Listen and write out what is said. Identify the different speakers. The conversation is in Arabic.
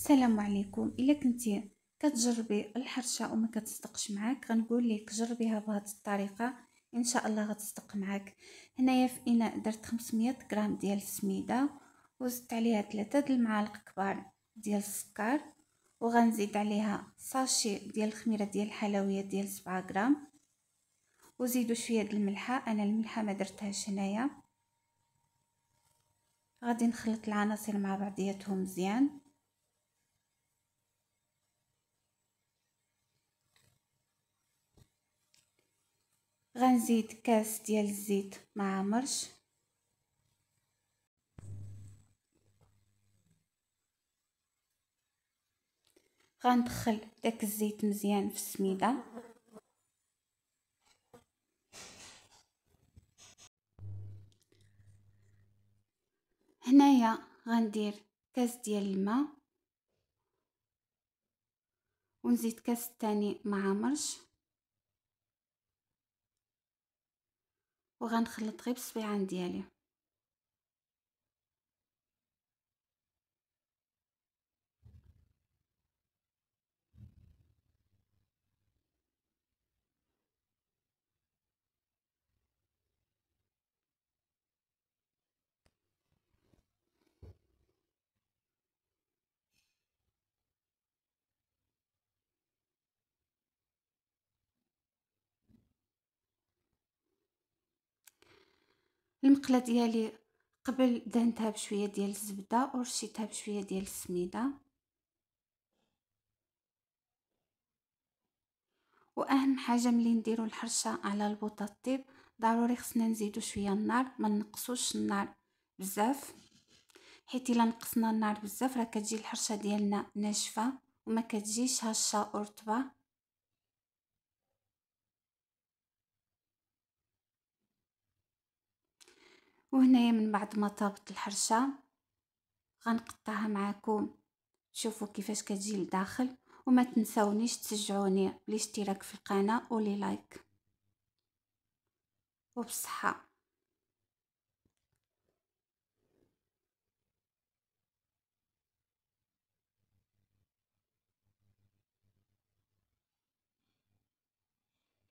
Speaker 1: السلام عليكم. الا كنتي كتجربي الحرشه وما كتصدقش معاك، غنقول لك جربيها بهذه الطريقه ان شاء الله غتصدق معاك. هنايا في اناء درت 500 غرام ديال السميده، وزدت عليها 3 د المعالق كبار ديال السكر، وغنزيد عليها ساشي ديال الخميره ديال الحلويات ديال 7 غرام، وزيدوا شويه د الملحه. انا الملحه ما درتهاش هنايا. غادي نخلط العناصر مع بعضياتهم مزيان. غنزيد كاس ديال الزيت مع مرش، غندخل داك الزيت مزيان في السميده. هنايا غندير كاس ديال الماء، ونزيد كاس تاني مع مرش، وغنخلط غير بالصبيعان ديالي. المقله ديالي قبل دهنتها بشويه ديال الزبده ورشيتها بشويه ديال السميده. واهم حاجه ملي نديرو الحرشه على البوطه الطيب، ضروري خصنا نزيدو شويه النار، ما نقصوش النار بزاف، حيت الا نقصنا النار بزاف راه كتجي الحرشه ديالنا ناشفه وما كتجيش هشه ورطبه. وهنايا من بعد ما طابت الحرشه غنقطعها معاكم تشوفوا كيفاش كتجي لداخل. وما تنساونيش تشجعوني بالاشتراك في القناه ولي لايك. وبصحه.